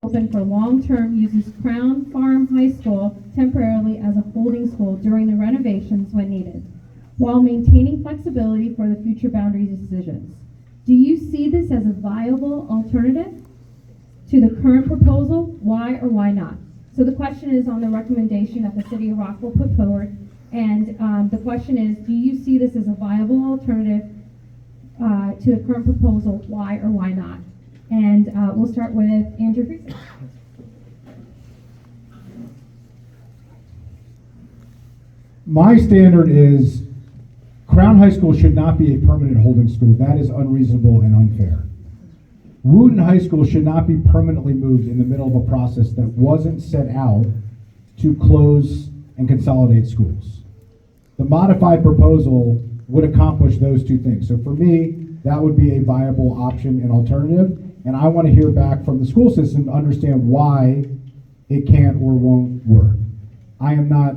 open for long-term uses Crown Farm High School temporarily as a holding school during the renovations when needed, while maintaining flexibility for the future boundary decisions. Do you see this as a viable alternative to the current proposal? Why or why not? So the question is on the recommendation that the City of Rockville put forward, and the question is, do you see this as a viable alternative to the current proposal? Why or why not? And we'll start with Andrew Friesen. My standard is Crown High School should not be a permanent holding school. That is unreasonable and unfair. Wootton High School should not be permanently moved in the middle of a process that wasn't set out to close and consolidate schools. The modified proposal would accomplish those two things. So for me, that would be a viable option and alternative. And I want to hear back from the school system to understand why it can't or won't work. I am not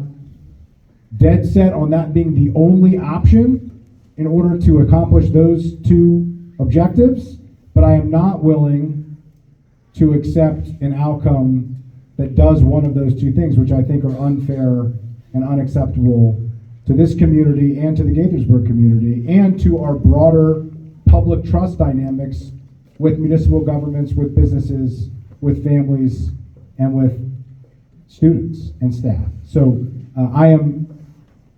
dead set on that being the only option in order to accomplish those two objectives, but I am not willing to accept an outcome that does one of those two things, which I think are unfair and unacceptable to this community and to the Gaithersburg community and to our broader public trust dynamics with municipal governments, with businesses, with families, and with students and staff. So I am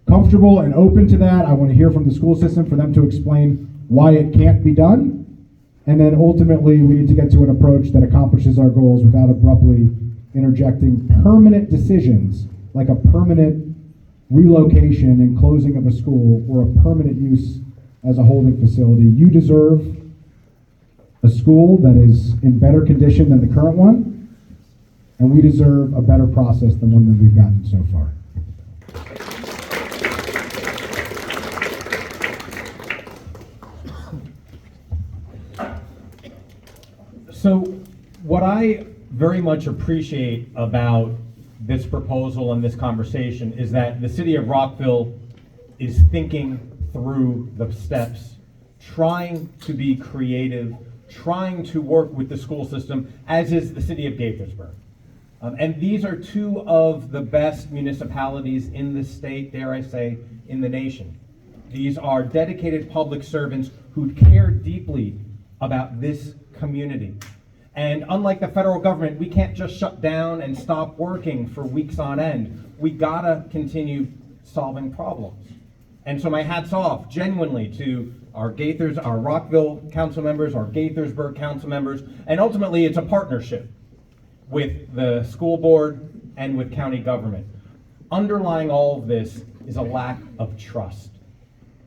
comfortable and open to that. I want to hear from the school system for them to explain why it can't be done. And then ultimately, we need to get to an approach that accomplishes our goals without abruptly interjecting permanent decisions, like a permanent relocation and closing of a school or a permanent use as a holding facility. You deserve a school that is in better condition than the current one, and we deserve a better process than one that we've gotten so far. So what I very much appreciate about this proposal and this conversation is that the City of Rockville is thinking through the steps, trying to be creative, trying to work with the school system, as is the City of Gaithersburg. And these are two of the best municipalities in the state, dare I say, in the nation. These are dedicated public servants who care deeply about this community. And unlike the federal government, we can't just shut down and stop working for weeks on end. We gotta continue solving problems. And so my hat's off genuinely to our Rockville council members, our Gaithersburg council members, and ultimately it's a partnership with the school board and with county government. Underlying all of this is a lack of trust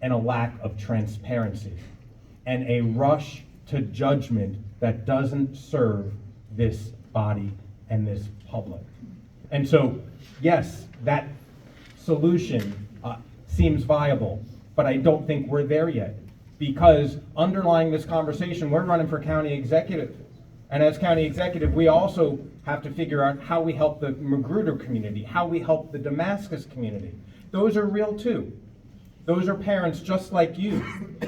and a lack of transparency and a rush to judgment that doesn't serve this body and this public. And so, yes, that solution seems viable, but I don't think we're there yet, because underlying this conversation, we're running for county executive. And as county executive, we also have to figure out how we help the Magruder community, how we help the Damascus community. Those are real too. Those are parents just like you.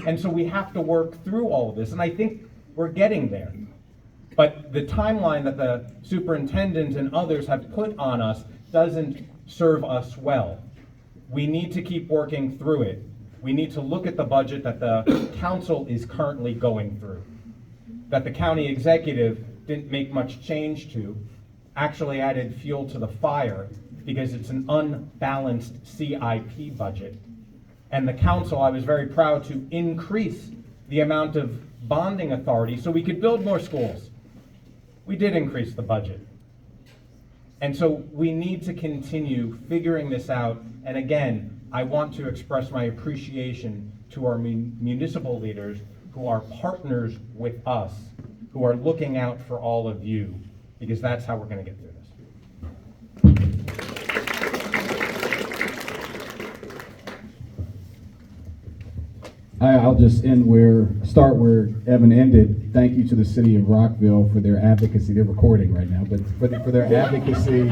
And so we have to work through all of this. And I think we're getting there. But the timeline that the superintendent and others have put on us doesn't serve us well. We need to keep working through it. We need to look at the budget that the council is currently going through, that the county executive didn't make much change to, actually added fuel to the fire because it's an unbalanced CIP budget. And the council, I was very proud to increase the amount of bonding authority so we could build more schools. We did increase the budget. And so we need to continue figuring this out. And again, I want to express my appreciation to our municipal leaders who are partners with us, who are looking out for all of you, because that's how we're going to get through this. I'll just start where Evan ended. Thank you to the City of Rockville for their advocacy. They're recording right now, but for their advocacy,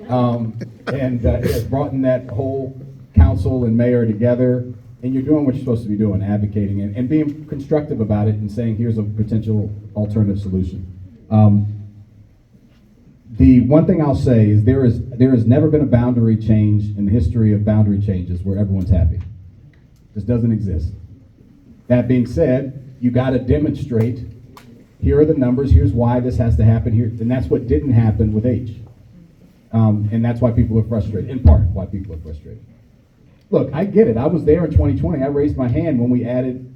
and it has brought in that whole council and mayor together. And you're doing what you're supposed to be doing, advocating and being constructive about it and saying, here's a potential alternative solution. The one thing I'll say is there has never been a boundary change in the history of boundary changes where everyone's happy. This doesn't exist. That being said, you got to demonstrate, here are the numbers, here's why this has to happen here, and that's what didn't happen with H. And that's why people are frustrated, in part why people are frustrated. Look, I get it. I was there in 2020. I raised my hand when we added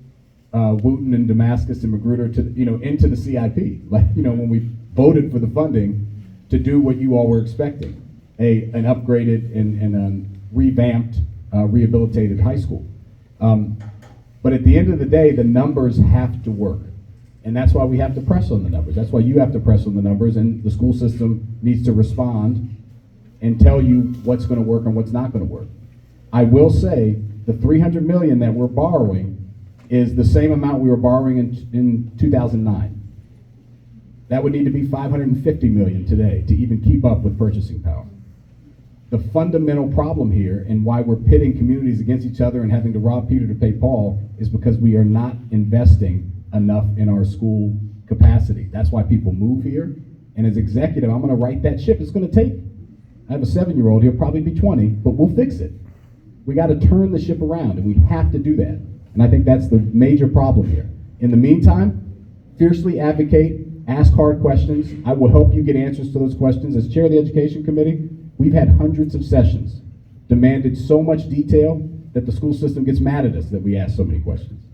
Wootton and Damascus and Magruder to, into the CIP. Like, when we voted for the funding to do what you all were expecting, an upgraded and revamped, rehabilitated high school. But at the end of the day, the numbers have to work. And that's why we have to press on the numbers. That's why you have to press on the numbers, and the school system needs to respond and tell you what's going to work and what's not going to work. I will say the $300 million that we're borrowing is the same amount we were borrowing in 2009. That would need to be $550 million today to even keep up with purchasing power. The fundamental problem here and why we're pitting communities against each other and having to rob Peter to pay Paul is because we are not investing enough in our school capacity. That's why people move here. And as executive, I'm going to right that ship. It's going to take, I have a 7-year-old, he'll probably be 20, but we'll fix it. We got to turn the ship around, and we have to do that. And I think that's the major problem here. In the meantime, fiercely advocate, ask hard questions. I will help you get answers to those questions. As chair of the education committee, we've had hundreds of sessions, demanded so much detail that the school system gets mad at us that we ask so many questions.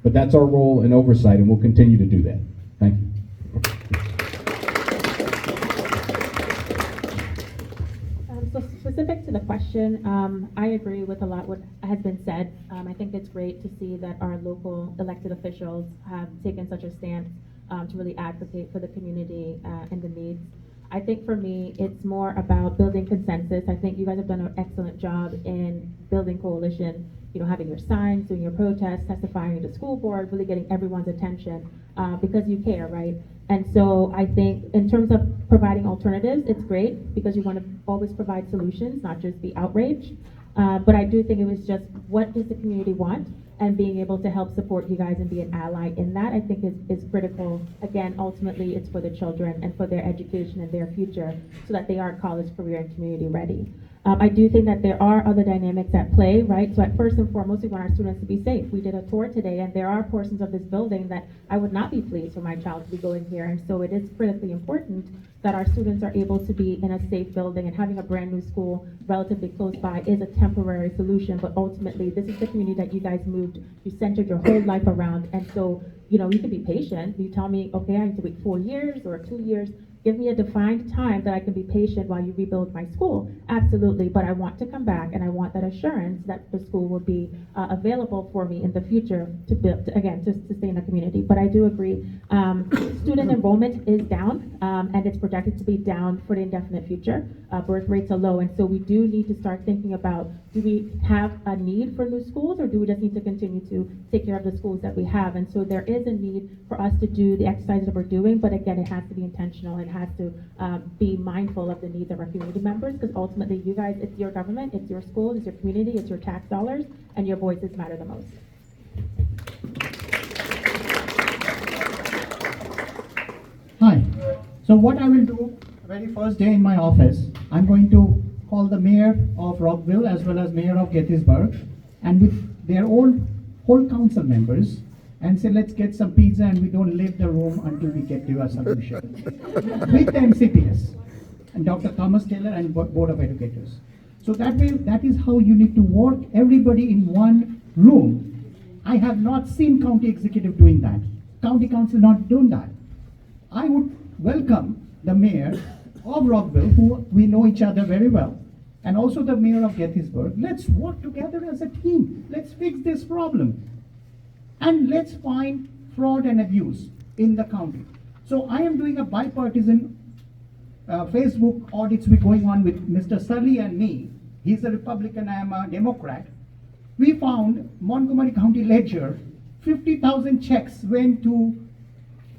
But that's our role in oversight, and we'll continue to do that. Thank you. So specific to the question, I agree with a lot what has been said. I think it's great to see that our local elected officials have taken such a stance to really advocate for the community and the needs. I think for me, it's more about building consensus. I think you guys have done an excellent job in building coalition, having your signs, doing your protests, testifying at the school board, really getting everyone's attention because you care, right? And so I think in terms of providing alternatives, it's great because you want to always provide solutions, not just be outraged. But I do think it was just what does the community want, and being able to help support you guys and be an ally in that, I think is critical. Again, ultimately, it's for the children and for their education and their future so that they are college, career, and community ready. I do think that there are other dynamics at play, right? So at first and foremost, we want our students to be safe. We did a tour today, and there are portions of this building that I would not be pleased for my child to be going here. And so it is critically important that our students are able to be in a safe building, and having a brand new school relatively close by is a temporary solution. But ultimately, this is the community that you guys moved, you centered your whole life around. And so, you can be patient. You tell me, okay, I need to wait 4 years or 2 years. Give me a defined time that I can be patient while you rebuild my school. Absolutely, but I want to come back, and I want that assurance that the school will be available for me in the future to build, to sustain the community. But I do agree, student enrollment is down, and it's projected to be down for the indefinite future. Birth rates are low, and so we do need to start thinking about, do we have a need for new schools, or do we just need to continue to take care of the schools that we have? And so there is a need for us to do the exercises that we're doing, but again, it has to be intentional. It has to be mindful of the needs of our community members, because ultimately you guys, it's your government, it's your school, it's your community, it's your tax dollars, and your voices matter the most. Hi. So what I will do, very first day in my office, I'm going to call the mayor of Rockville as well as mayor of Gettysburg, and with their whole council members, and say, let's get some pizza and we don't leave the room until we get to a solution. With the MCPS and Dr. Thomas Taylor and Board of Educators. So that is how you need to work, everybody in one room. I have not seen county executive doing that. County council not doing that. I would welcome the mayor of Rockville, who we know each other very well, and also the mayor of Gettysburg. Let's work together as a team. Let's fix this problem. And let's find fraud and abuse in the county. So I am doing a bipartisan Facebook audits we're going on with Mr. Sully and me. He's a Republican, I am a Democrat. We found Montgomery County Ledger, 50,000 checks went to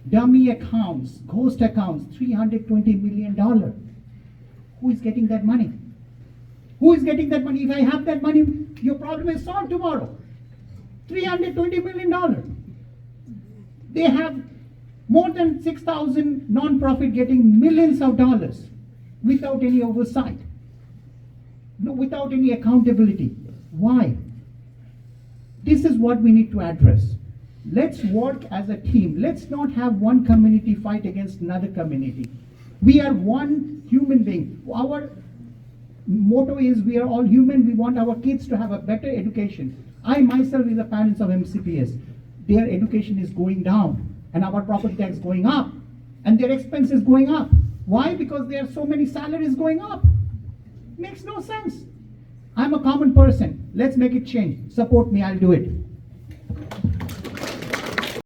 dummy accounts, ghost accounts, $320 million. Who is getting that money? Who is getting that money? If I have that money, your problem is solved tomorrow. $320 million. They have more than 6,000 non-profit getting millions of dollars. without any oversight, no, without any accountability. Why? This is what we need to address. Let's work as a team. Let's not have one community fight against another community. We are one human being. Our motto is we are all human. We want our kids to have a better education. I myself is a parent of MCPS. Their education is going down and our property tax going up and their expense is going up. Why? Because there are so many salaries going up. Makes no sense. I'm a common person. Let's make it change. Support me, I'll do it.